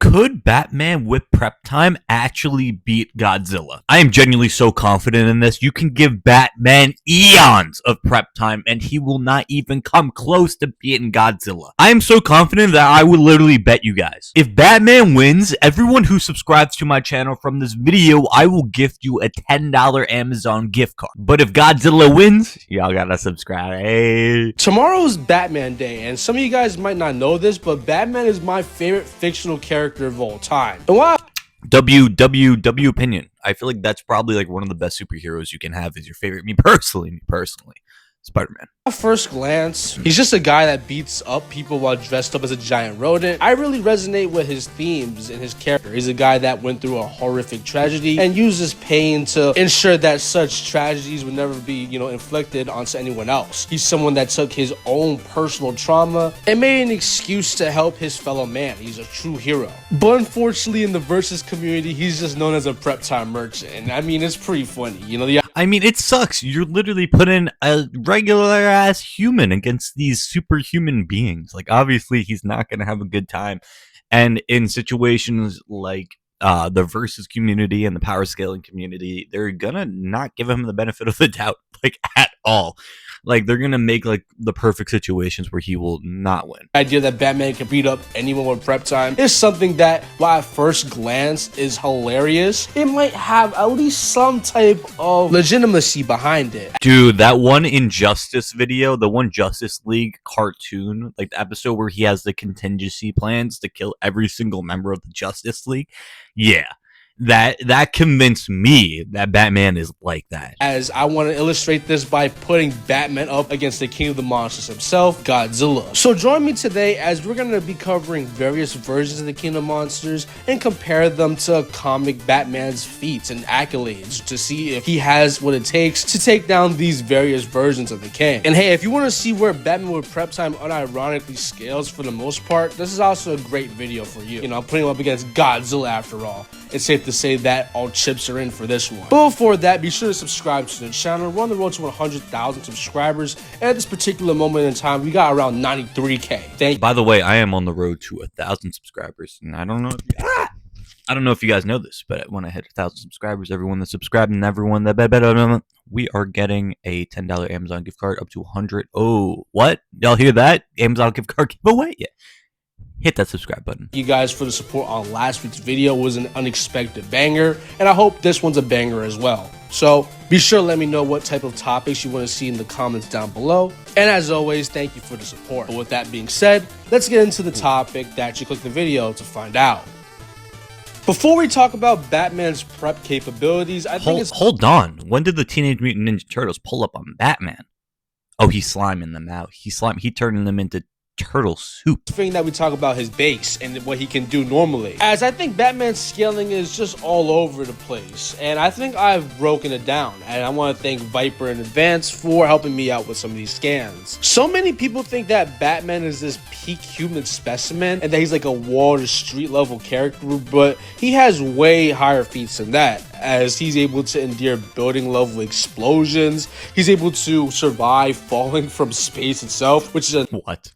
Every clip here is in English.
Could Batman with prep time actually beat Godzilla? I am genuinely so confident in this. You can give Batman eons of prep time and he will not even come close to beating Godzilla. I am so confident that I would literally bet you guys. If Batman wins, everyone who subscribes to my channel from this video, I will gift you a $10 Amazon gift card. But if Godzilla wins, y'all gotta subscribe. Hey. Tomorrow's Batman Day, and some of you guys might not know this, but Batman is my favorite fictional character of all time. And while W opinion. I feel like that's probably like one of the best superheroes you can have is your favorite. Me personally, Spider-Man. at first glance, he's just a guy that beats up people while dressed up as a giant rodent. I really resonate with his themes and his character. He's a guy that went through a horrific tragedy and uses pain to ensure that such tragedies would never be, inflicted onto anyone else. He's someone that took his own personal trauma and made an excuse to help his fellow man. He's a true hero. But unfortunately, in the Versus community, he's just known as a prep time merchant. And I mean, it's pretty funny. I mean, it sucks. You're literally putting a regular ass human against these superhuman beings. Like, obviously, he's not going to have a good time. And in situations like the Versus community and the power scaling community, they're going to not give him the benefit of the doubt, like, at all. Like, they're going to make, like, the perfect situations where he will not win. The idea that Batman can beat up anyone with prep time is something that, while at first glance is hilarious, it might have at least some type of legitimacy behind it. Dude, that one Injustice video, the one Justice League cartoon, like the episode where he has the contingency plans to kill every single member of the Justice League, yeah. That convinced me that Batman is like that. As I want to illustrate this by putting Batman up against the king of the monsters himself, Godzilla. So join me today as we're going to be covering various versions of the King of Monsters and compare them to comic Batman's feats and accolades to see if he has what it takes to take down these various versions of the king. And hey, if you want to see where Batman with prep time unironically scales for the most part, this is also a great video for you. I'm putting him up against Godzilla after all. It's safe to say that all chips are in for this one. But before that, be sure to subscribe to the channel. We're on the road to 100,000 subscribers. And at this particular moment in time, we got around 93K. Thank you. By the way, I am on the road to 1,000 subscribers. And I don't know if you guys know this, but when I hit 1,000 subscribers, everyone that's subscribed and everyone that we are getting a $10 Amazon gift card up to 100. Oh, what? Y'all hear that? Amazon gift card giveaway? Yeah. Hit that subscribe button. You guys for the support on last week's video. Was an unexpected banger, and I hope this one's a banger as well. So be sure to let me know what type of topics you want to see in the comments down below. And as always, thank you for the support. But with that being said, let's get into the topic that you clicked the video to find out. Before we talk about Batman's prep capabilities, I think hold on. When did the Teenage Mutant Ninja Turtles pull up on Batman? Oh, he's sliming them out. He turning them into turtle soup. Thing that we talk about his base and what he can do normally, as I think Batman's scaling is just all over the place, and I think I've broken it down, and I want to thank Viper in advance for helping me out with some of these scans. So many people think that Batman is this peak human specimen and that he's like a wall to street level character, but he has way higher feats than that, as he's able to endure building level explosions. He's able to survive falling from space itself, which is what?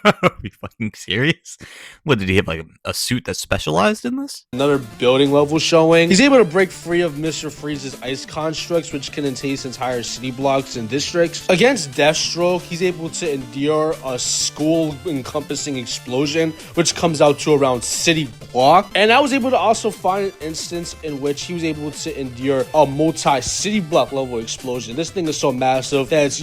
Are we fucking serious? What, did he have like a suit that specialized in this? Another building level showing. He's able to break free of Mr. Freeze's ice constructs, which can encase entire city blocks and districts. Against Deathstroke, he's able to endure a school encompassing explosion, which comes out to around city block. And I was able to also find an instance in which he was able to endure a multi-city block level explosion. This thing is so massive that it's,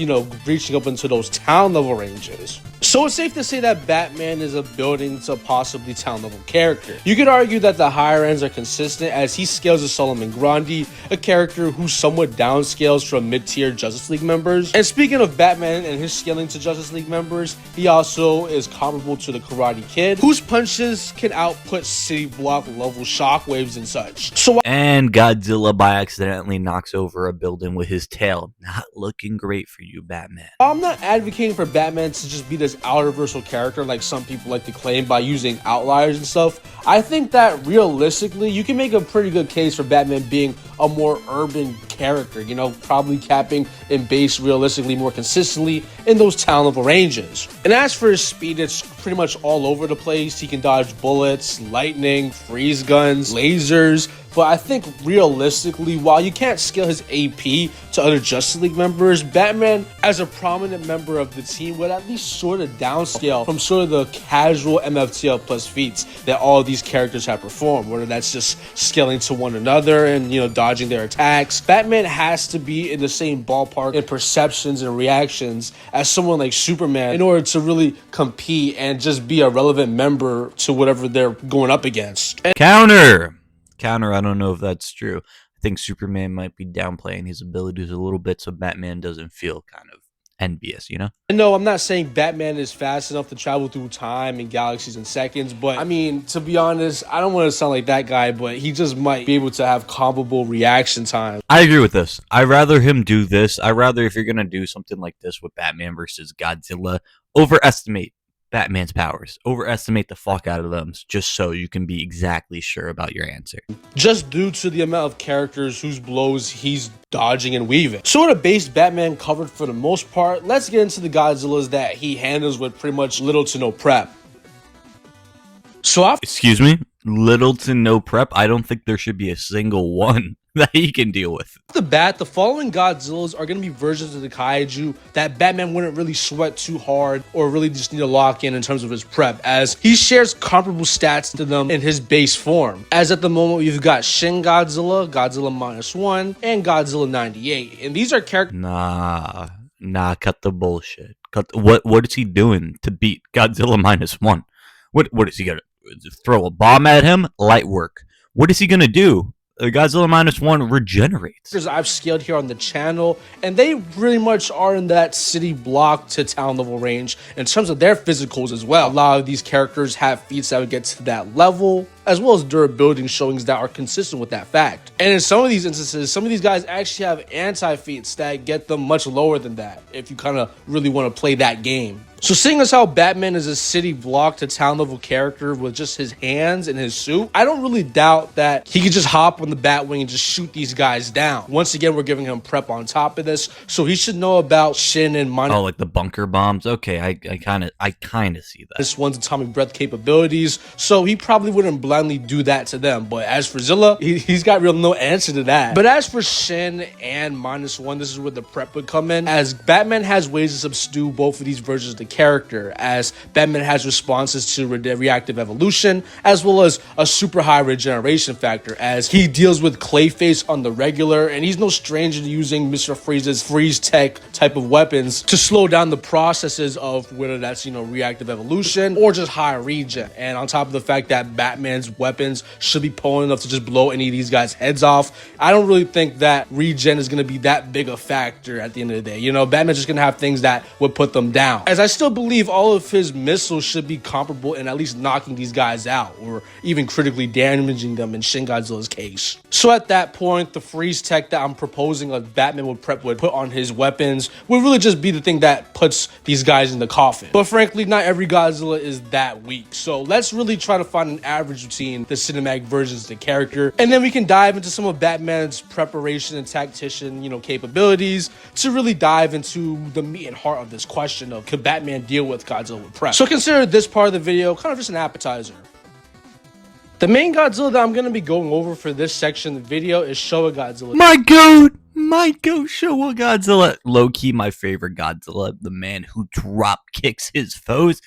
reaching up into those town level ranges. So it's safe to say that Batman is a building to possibly town level character. You could argue that the higher ends are consistent, as he scales to Solomon Grundy, a character who somewhat downscales from mid-tier Justice League members. And speaking of Batman and his scaling to Justice League members, he also is comparable to the Karate Kid, whose punches can output city block level shockwaves and such. And Godzilla by accidentally knocks over a building with his tail. Not looking great for you, Batman. I'm not advocating for Batman to just be this outer versatile character like some people like to claim by using outliers and stuff. I think that realistically, you can make a pretty good case for Batman being a more urban character, you know, probably capping and base realistically more consistently in those town level ranges. And as for his speed, it's pretty much all over the place. He can dodge bullets, lightning, freeze guns, lasers. But I think realistically, while you can't scale his AP to other Justice League members, Batman, as a prominent member of the team, would at least sort of downscale from sort of the casual MFTL plus feats that all of these characters have performed, whether that's just scaling to one another and, you know, dodging their attacks. Batman has to be in the same ballpark in perceptions and reactions as someone like Superman in order to really compete and just be a relevant member to whatever they're going up against. Counter, I don't know if that's true. I think Superman might be downplaying his abilities a little bit so Batman doesn't feel kind of envious, you know? And no, I'm not saying Batman is fast enough to travel through time and galaxies in seconds, but I mean, to be honest, I don't want to sound like that guy, but he just might be able to have comparable reaction time. I agree with this. I'd rather him do this. I'd rather, if you're going to do something like this with Batman versus Godzilla, overestimate Batman's powers. Overestimate the fuck out of them just so you can be exactly sure about your answer. Just due to the amount of characters whose blows he's dodging and weaving. Sort of base Batman covered for the most part. Let's get into the Godzillas that he handles with pretty much little to no prep. Excuse me? Little to no prep? I don't think there should be a single one that he can deal with. Off the bat, the following Godzillas are going to be versions of the kaiju that Batman wouldn't really sweat too hard or really just need to lock in terms of his prep, as he shares comparable stats to them in his base form. As at the moment, you've got Shin Godzilla, Godzilla -1, and Godzilla 98. And these are characters... Nah, cut the bullshit. What is he doing to beat Godzilla -1? What is he gonna throw a bomb at him? Light work. What is he gonna do? Godzilla -1 regenerates. I've scaled here on the channel, and they really much are in that city block to town level range in terms of their physicals as well. A lot of these characters have feats that would get to that level, as well as durability showings that are consistent with that fact. And in some of these instances, some of these guys actually have anti-feats that get them much lower than that, if you kind of really want to play that game. So seeing as how Batman is a city block to town level character with just his hands and his suit, I don't really doubt that he could just hop on the Batwing and just shoot these guys down. Once again, we're giving him prep on top of this, so he should know about Shin and Money. Oh, like the bunker bombs? Okay, I kind of see that. This one's atomic breath capabilities, so he probably wouldn't blindly do that to them. But as for Zilla, he's got real no answer to that. But as for Shin and -1, this is where the prep would come in, as Batman has ways to subdue both of these versions of the character, as Batman has responses to reactive evolution, as well as a super high regeneration factor, as he deals with Clayface on the regular, and he's no stranger to using Mr. Freeze's freeze tech type of weapons to slow down the processes of whether that's, you know, reactive evolution or just high regen. And on top of the fact that Batman's weapons should be potent enough to just blow any of these guys' heads off, I don't really think that regen is going to be that big a factor at the end of the day. You know, Batman's just going to have things that would put them down, as I still believe all of his missiles should be comparable in at least knocking these guys out or even critically damaging them in Shin Godzilla's case. So at that point, the freeze tech that I'm proposing a Batman would put on his weapons would really just be the thing that puts these guys in the coffin. But frankly, not every Godzilla is that weak, so let's really try to find an average between the cinematic versions of the character, and then we can dive into some of Batman's preparation and tactician, you know, capabilities to really dive into the meat and heart of this question of, could Batman deal with Godzilla with prep? So consider this part of the video kind of just an appetizer. The main Godzilla that I'm going to be going over for this section of the video is Showa Godzilla. My goat, Showa Godzilla. Low-key my favorite Godzilla, the man who drop kicks his foes.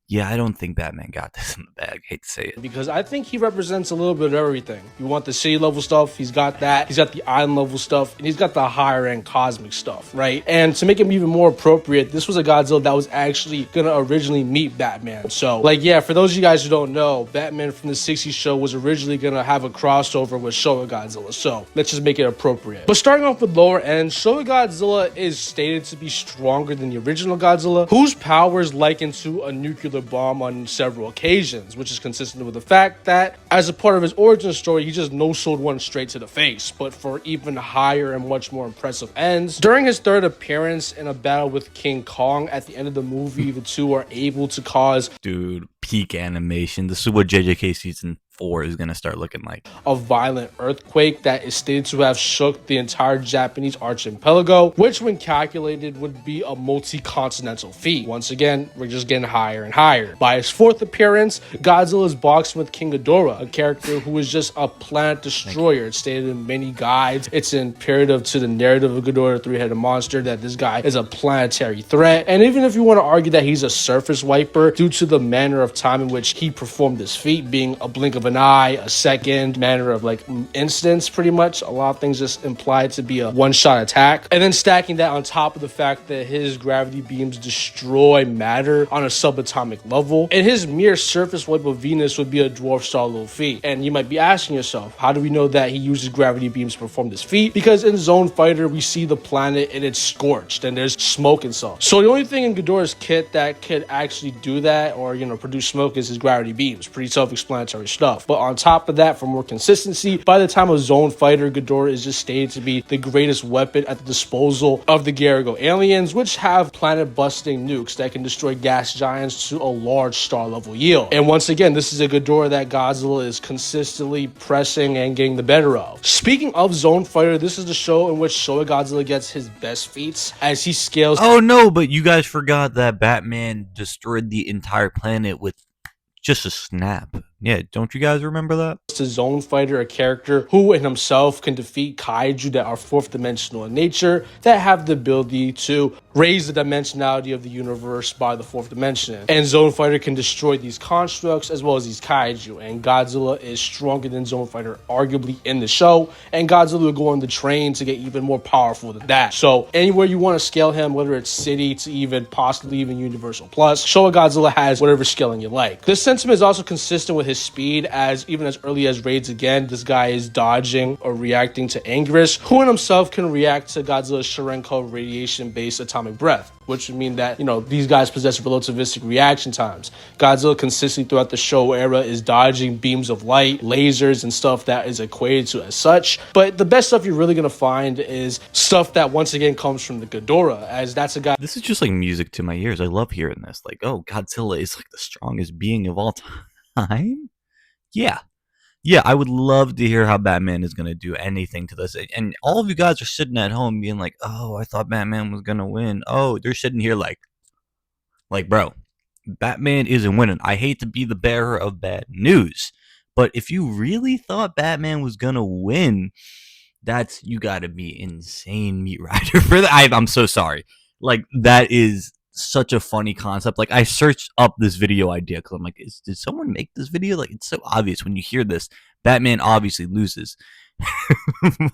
Yeah, I don't think Batman got this in the bag. Hate to say it. Because I think he represents a little bit of everything. You want the city level stuff, he's got that. He's got the island level stuff, and he's got the higher end cosmic stuff, right? And to make him even more appropriate, this was a Godzilla that was actually gonna originally meet Batman. So, like, yeah, for those of you guys who don't know, Batman from the 60s show was originally gonna have a crossover with Showa Godzilla. So, let's just make it appropriate. But starting off with lower end, Showa Godzilla is stated to be stronger than the original Godzilla, whose power is likened to a nuclear bomb on several occasions, which is consistent with the fact that as a part of his origin story, he just no-sold one straight to the face, but for even higher and much more impressive ends. During his third appearance in a battle with King Kong at the end of the movie, the two are able to cause... Dude, peak animation. This is what JJK season 4 is gonna start looking like. A violent earthquake that is stated to have shook the entire Japanese archipelago, which when calculated would be a multi-continental feat. Once again, we're just getting higher and higher. By his 4th appearance, Godzilla is boxing with King Ghidorah, a character who is just a planet destroyer. It's stated in many guides. It's imperative to the narrative of Ghidorah, the three-headed monster, that this guy is a planetary threat. And even if you want to argue that he's a surface wiper due to the manner of time in which he performed this feat, being a blink of an eye, a second, manner of like instance, pretty much. A lot of things just implied to be a one-shot attack. And then stacking that on top of the fact that his gravity beams destroy matter on a subatomic level, and his mere surface wipe of Venus would be a dwarf star level feat. And you might be asking yourself, how do we know that he uses gravity beams to perform this feat? Because in Zone Fighter, we see the planet and it's scorched and there's smoke and stuff. So the only thing in Ghidorah's kit that could actually do that or, you know, produce smoke is his gravity beams. Pretty self-explanatory stuff. But on top of that, for more consistency, by the time of Zone Fighter, Ghidorah is just stated to be the greatest weapon at the disposal of the Garago aliens, which have planet-busting nukes that can destroy gas giants to a large star-level yield. And once again, this is a Ghidorah that Godzilla is consistently pressing and getting the better of. Speaking of Zone Fighter, this is the show in which Showa Godzilla gets his best feats as he scales. Oh no, but you guys forgot that Batman destroyed the entire planet with just a snap. Yeah, don't you guys remember that? To Zone Fighter, a character who in himself can defeat kaiju that are 4th dimensional in nature, that have the ability to raise the dimensionality of the universe by the 4th dimension. And Zone Fighter can destroy these constructs as well as these kaiju. And Godzilla is stronger than Zone Fighter, arguably, in the show. And Godzilla will go on the train to get even more powerful than that. So anywhere you want to scale him, whether it's city to even possibly even Universal Plus, Showa Godzilla has whatever scaling you like. This sentiment is also consistent with his speed, as even as early as raids again, this guy is dodging or reacting to Anguirus, who in himself can react to Godzilla's Sharenko radiation-based atomic breath, which would mean that, you know, these guys possess relativistic reaction times. Godzilla consistently throughout the show era is dodging beams of light, lasers, and stuff that is equated to as such. But the best stuff you're really going to find is stuff that once again comes from the Ghidorah, as that's a guy. This is just like music to my ears. I love hearing this. Like, oh, Godzilla is like the strongest being of all time? Yeah. Yeah, I would love to hear how Batman is going to do anything to this. And all of you guys are sitting at home being like, oh, I thought Batman was going to win. Oh, they're sitting here like, bro, Batman isn't winning. I hate to be the bearer of bad news, but if you really thought Batman was going to win, you got to be insane, Meat Rider, for that. I'm so sorry. Like, that is such a funny concept. Like, I searched up this video idea because I'm like, did someone make this video? Like, it's so obvious when you hear this. Batman obviously loses.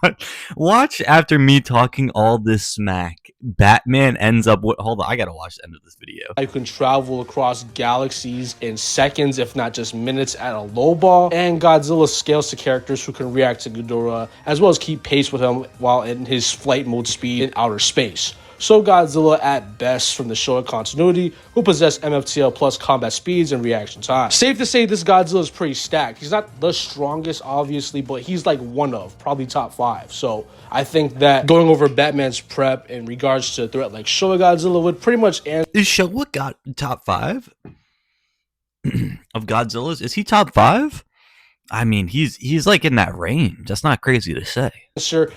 But watch, after me talking all this smack, Batman ends up with, hold on, I gotta watch the end of this video. You can travel across galaxies in seconds, if not just minutes, at a low ball. And Godzilla scales to characters who can react to Ghidorah, as well as keep pace with him while in his flight mode speed in outer space. So Godzilla at best from the Showa continuity, who possess MFTL plus combat speeds and reaction time. Safe to say this Godzilla is pretty stacked. He's not the strongest, obviously, but he's like one of, probably top 5. So I think that going over Batman's prep in regards to a threat like Showa Godzilla would pretty much answer. Is Showa got top 5 of Godzillas? Is he top 5? I mean, he's like in that range. That's not crazy to say.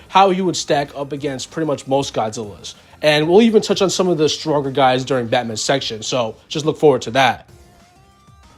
How he would stack up against pretty much most Godzillas. And we'll even touch on some of the stronger guys during Batman's section, so just look forward to that.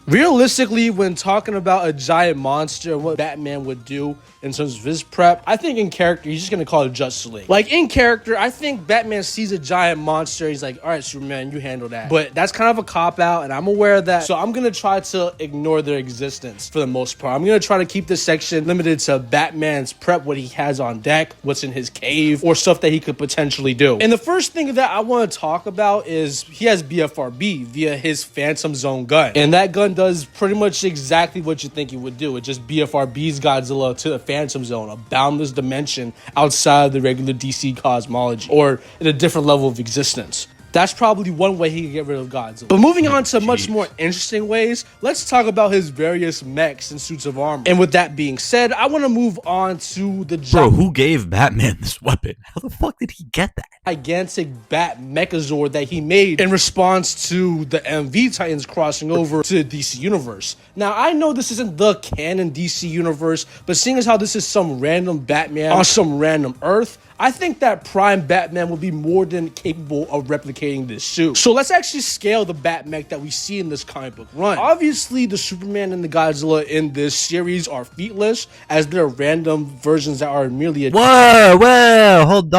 Realistically, when talking about a giant monster and what Batman would do in terms of his prep, I think in character, he's just going to call it Justice League. Like, in character, I think Batman sees a giant monster. He's like, all right, Superman, you handle that. But that's kind of a cop-out, and I'm aware of that. So I'm going to try to ignore their existence for the most part. I'm going to try to keep this section limited to Batman's prep, what he has on deck, what's in his cave, or stuff that he could potentially do. And the first thing that I want to talk about is he has BFRB via his Phantom Zone gun. And that gun does pretty much exactly what you think it would do. It just BFRBs Godzilla to the Phantom Zone, a boundless dimension outside of the regular DC cosmology, or in a different level of existence. That's probably one way he can get rid of Godzilla. But moving on to much jeez. more interesting ways, let's talk about his various mechs and suits of armor. And with that being said, I want to move on to the Bro, who gave Batman this weapon? How the fuck did he get that? gigantic Bat Mechazord that he made in response to the MV Titans crossing over to the DC Universe. Now, I know this isn't the canon DC Universe, but seeing as how this is some random Batman on some random Earth, I think that Prime Batman will be more than capable of replicating this suit. So let's actually scale the Batmech that we see in this comic book run. Obviously, the Superman and the Godzilla in this series are featless, as they're random versions that are merely a Whoa, hold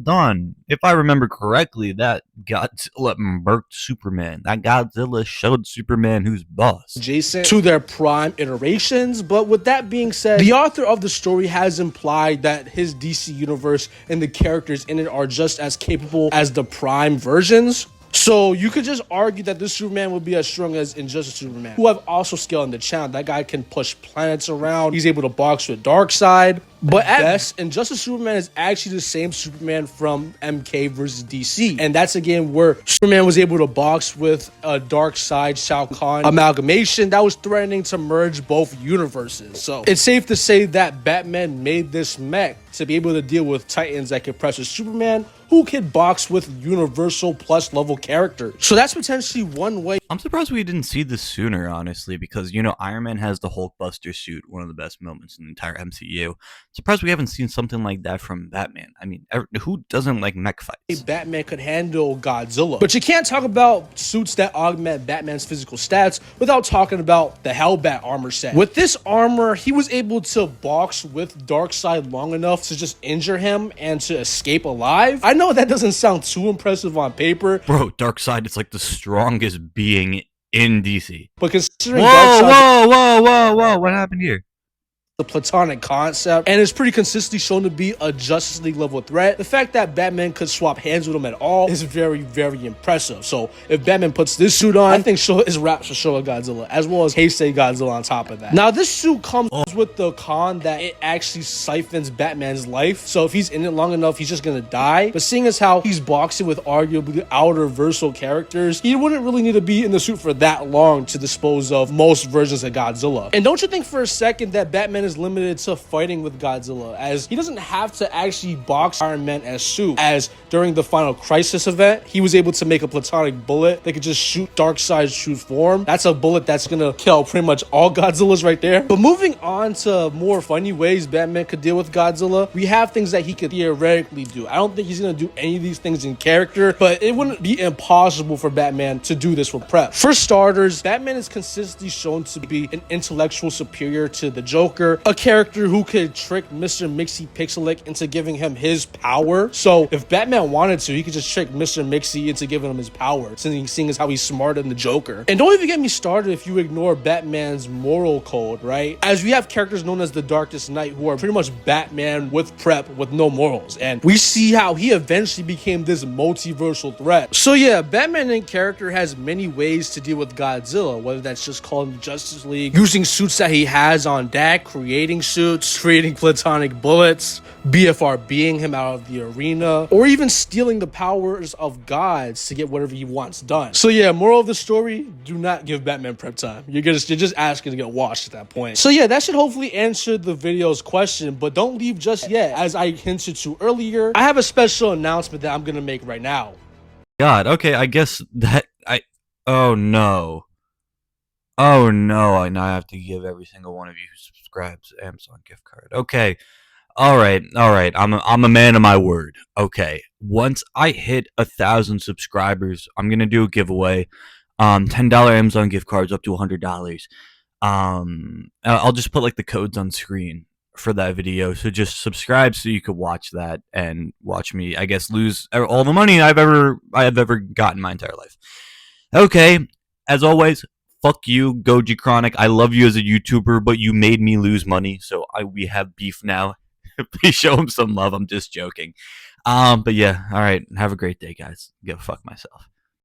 on. If I remember correctly, that Godzilla murked Superman. That Godzilla showed Superman who's boss. adjacent to their prime iterations. But with that being said, the author of the story has implied that his DC universe and the characters in it are just as capable as the prime versions. So you could just argue that this Superman would be as strong as Injustice Superman, who I've also scaled in the channel. That guy can push planets around. He's able to box with Darkseid. But at best, Injustice Superman is actually the same Superman from MK versus DC. And that's again where Superman was able to box with a Darkseid Shao Kahn amalgamation that was threatening to merge both universes. So it's safe to say that Batman made this mech to be able to deal with Titans that could press with Superman, who can box with Universal plus level characters. So that's potentially one way. I'm surprised we didn't see this sooner, honestly, because, you know, Iron Man has the Hulkbuster suit, one of the best moments in the entire MCU. Surprised we haven't seen something like that from Batman. I mean, who doesn't like mech fights? Batman could handle Godzilla. But you can't talk about suits that augment Batman's physical stats without talking about the Hellbat armor set. With this armor, he was able to box with Darkseid long enough to just injure him and to escape alive. I know that doesn't sound too impressive on paper. Bro, Darkseid is like the strongest being in DC. But considering Whoa, what happened here? the platonic concept, and it's pretty consistently shown to be a Justice League level threat. The fact that Batman could swap hands with him at all is very, very impressive. So if Batman puts this suit on, I think Showa is wraps for Showa Godzilla, as well as Heisei Godzilla on top of that. Now, this suit comes with the con that it actually siphons Batman's life. So if he's in it long enough, he's just gonna die. But seeing as how he's boxing with arguably outer versatile characters, he wouldn't really need to be in the suit for that long to dispose of most versions of Godzilla. And don't you think for a second that Batman is limited to fighting with Godzilla, as he doesn't have to actually box Iron Man as suit, as during the Final Crisis event, he was able to make a platonic bullet that could just shoot Darkseid's true form. That's a bullet that's gonna kill pretty much all Godzillas right there. But moving on to more funny ways Batman could deal with Godzilla, we have things that he could theoretically do. I don't think he's gonna do any of these things in character, but it wouldn't be impossible for Batman to do this with prep. For starters, Batman is consistently shown to be an intellectual superior to the Joker, a character who could trick Mr. Mixie Pixelic into giving him his power. So if Batman wanted to, he could just trick Mr. Mixie into giving him his power, seeing as how he's smarter than the Joker. And don't even get me started if you ignore Batman's moral code, right? As we have characters known as the Darkest Knight who are pretty much Batman with prep with no morals. And we see how he eventually became this multiversal threat. So yeah, Batman in character has many ways to deal with Godzilla, whether that's just calling the Justice League, using suits that he has on deck, creating suits, creating platonic bullets, BFRBing him out of the arena, or even stealing the powers of gods to get whatever he wants done. So yeah, moral of the story, do not give Batman prep time. You're just asking to get washed at that point. So yeah, that should hopefully answer the video's question, but don't leave just yet. As I hinted to earlier, I have a special announcement that I'm gonna make right now. God, okay, I guess that oh no, I now have to give every single one of you who subscribes Amazon gift card. Okay, all right, I'm a man of my word. Okay, once I hit 1,000 subscribers, I'm gonna do a giveaway. $10 Amazon gift cards up to $100. I'll just put like the codes on screen for that video, so just subscribe so you could watch that and watch me, I guess, lose all the money I have ever gotten in my entire life. Okay, as always, fuck you, Goji Chronic. I love you as a YouTuber, but you made me lose money, so we have beef now. Please show him some love. I'm just joking. But yeah, all right. Have a great day, guys. Go fuck myself.